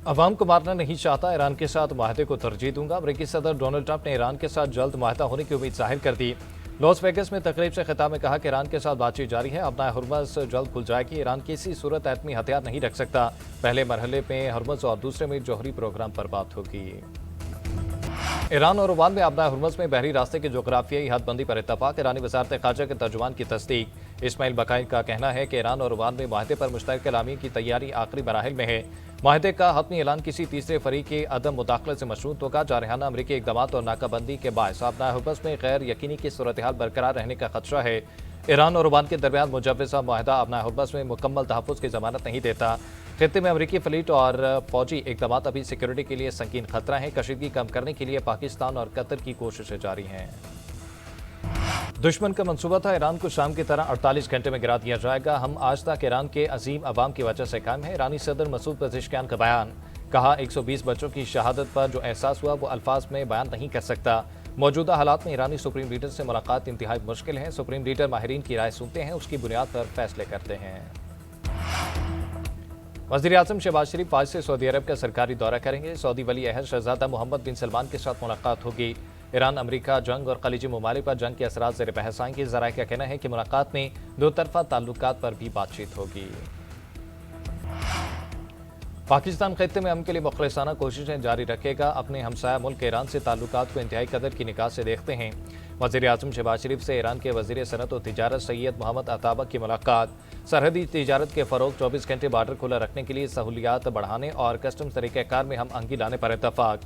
عوام کو مارنا نہیں چاہتا، ایران کے ساتھ معاہدے کو ترجیح دوں گا۔ امریکی صدر ڈونلڈ ٹرمپ نے ایران کے ساتھ جلد معاہدہ ہونے کی امید ظاہر کر دی۔ لاس ویگس میں تقریب سے خطاب میں کہا کہ ایران کے ساتھ بات چیت جاری ہے، اپنا ہرمز جلد کھل جائے گی۔ ایران کسی صورت ایٹمی ہتھیار نہیں رکھ سکتا۔ پہلے مرحلے میں ہرمز اور دوسرے میں جوہری پروگرام پر بات ہوگی۔ ایران اور عمان میں آبنائے ہرمز میں بحری راستے کی جغرافیائی حد بندی پر اتفاق۔ ایرانی وزارت خارجہ کے ترجمان کی تصدیق۔ اسماعیل بقائی کا کہنا ہے کہ ایران اور عمان میں معاہدے پر مشترکہ اعلامیے کی تیاری آخری مراحل میں ہے۔ معاہدے کا حتمی اعلان کسی تیسرے فریق کی عدم مداخلت سے مشروط ہوگا۔ جارحانہ امریکی اقدامات اور ناکہ بندی کے باعث آبنائے ہرمز میں غیر یقینی کی صورتحال برقرار رہنے کا خدشہ ہے۔ ایران اور عمان کے درمیان مجوزہ معاہدہ آبنائے ہرمز میں مکمل تحفظ کی ضمانت نہیں دیتا۔ خطے میں امریکی فلیٹ اور فوجی اقدامات ابھی سیکورٹی کے لیے سنگین خطرہ ہیں۔ کشیدگی کم کرنے کے لیے پاکستان اور قطر کی کوششیں جاری ہیں۔ دشمن کا منصوبہ تھا ایران کو شام کی طرح 48 گھنٹے میں گرا دیا جائے گا۔ ہم آج تک ایران کے عظیم عوام کی وجہ سے قائم ہیں۔ ایرانی صدر مسعود پزشکیان کا بیان۔ کہا 120 بچوں کی شہادت پر جو احساس ہوا وہ الفاظ میں بیان نہیں کر سکتا۔ موجودہ حالات میں ایرانی سپریم لیڈر سے ملاقات انتہائی مشکل ہے۔ سپریم لیڈر ماہرین کی رائے سنتے ہیں، اس کی بنیاد پر فیصلے کرتے ہیں۔ وزیر اعظم شہباز شریف آج سے سعودی عرب کا سرکاری دورہ کریں گے۔ سعودی ولی عہد شہزادہ محمد بن سلمان کے ساتھ ملاقات ہوگی۔ ایران امریکہ جنگ اور خلیجی ممالک پر جنگ کے اثرات زیر بحث آئیں گے۔ ذرائع کا کہنا ہے کہ ملاقات میں دو طرفہ تعلقات پر بھی بات چیت ہوگی۔ پاکستان خطے میں امن کے لیے مخلصانہ کوششیں جاری رکھے گا، اپنے ہمسایہ ملک ایران سے تعلقات کو انتہائی قدر کی نگاہ سے دیکھتے ہیں۔ وزیر اعظم شہباز شریف سے ایران کے وزیر صنعت و تجارت سید محمد عطابہ کی ملاقات۔ سرحدی تجارت کے فروغ، 24 گھنٹے بارڈر کھلا رکھنے کے لیے سہولیات بڑھانے اور کسٹم طریقہ کار میں ہم آہنگی لانے پر اتفاق۔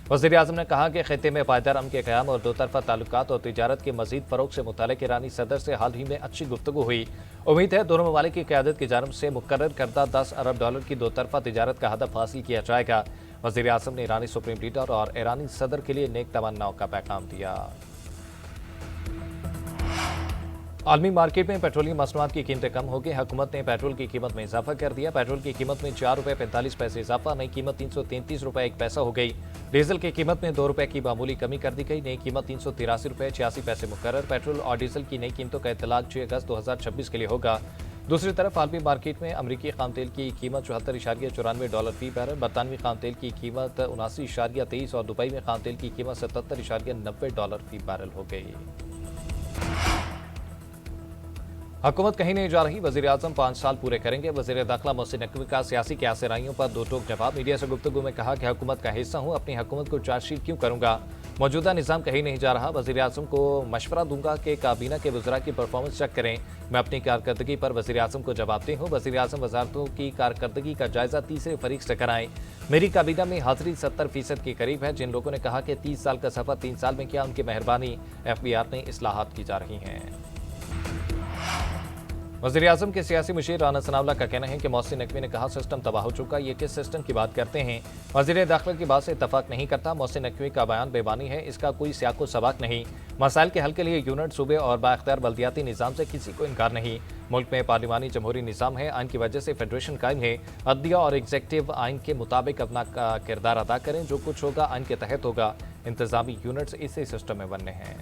وزیر اعظم نے کہا کہ خطے میں پائیدار امن کے قیام اور دو طرفہ تعلقات اور تجارت کے مزید فروغ سے متعلق ایرانی صدر سے حال ہی میں اچھی گفتگو ہوئی۔ امید ہے دونوں ممالک کی قیادت کی جانب سے مقرر کردہ $10 ارب کی دو طرفہ تجارت کا ہدف حاصل کیا جائے گا۔ وزیر اعظم نے ایرانی سپریم لیڈر اور ایرانی صدر کے لیے نیک تمناؤں کا پیغام دیا۔ عالمی مارکیٹ میں پیٹرولیم مصنوعات کی قیمتیں کم ہو گئی۔ حکومت نے پیٹرول کی قیمت میں اضافہ کر دیا۔ پیٹرول کی قیمت میں ₹4.45 اضافہ، نئی قیمت ₹333.1 ہو گئی۔ ڈیزل کی قیمت میں ₹2 کی معمولی کمی کر دی گئی، نئی قیمت ₹383.86 مقرر۔ پیٹرول اور ڈیزل کی نئی قیمتوں کا اطلاق 6 اگست 2026 کے لیے ہوگا۔ دوسری طرف عالمی مارکیٹ میں امریکی خام تیل کی قیمت $74.94 فی بیرل، برطانوی خام تیل کی قیمت $79.23 اور دبئی میں خام تیل کی قیمت $77.90 فی بیرل ہو گئی۔ حکومت کہیں نہیں جا رہی، وزیر اعظم 5 سال پورے کریں گے۔ وزیر داخلہ محسن نقوی کا سیاسی قیاسرائیوں پر دو ٹوک جواب۔ میڈیا سے گفتگو میں کہا کہ حکومت کا حصہ ہوں، اپنی حکومت کو چارج شیٹ کیوں کروں گا؟ موجودہ نظام کہیں نہیں جا رہا۔ وزیر اعظم کو مشورہ دوں گا کہ کابینہ کے وزراء کی پرفارمنس چیک کریں۔ میں اپنی کارکردگی پر وزیر اعظم کو جواب دہ ہوں۔ وزیر اعظم وزارتوں کی کارکردگی کا جائزہ تیسرے فریق سے کرائیں۔ میری کابینہ میں حاضری 70% کے قریب ہے۔ جن لوگوں نے کہا کہ 30 سال کا سفر 3 سال میں کیا، ان کی مہربانی، FBR میں اصلاحات کی جا رہی ہیں۔ وزیر اعظم کے سیاسی مشیر رانا ثناءاللہ کا کہنا ہے کہ محسن نقوی نے کہا سسٹم تباہ ہو چکا، یہ کس سسٹم کی بات کرتے ہیں؟ وزیر داخلہ کی بات سے اتفاق نہیں کرتا۔ محسن نقوی کا بیان بے معنی ہے، اس کا کوئی سیاق و سباق نہیں۔ مسائل کے حل کے لیے یونٹ، صوبے اور بااختیار بلدیاتی نظام سے کسی کو انکار نہیں۔ ملک میں پارلیمانی جمہوری نظام ہے، آئین کی وجہ سے فیڈریشن قائم ہے۔ عدلیہ اور ایگزیکٹو آئین کے مطابق اپنا کردار ادا کریں، جو کچھ ہوگا آئین کے تحت ہوگا۔ انتظامی یونٹس اسی سسٹم میں بننے ہیں۔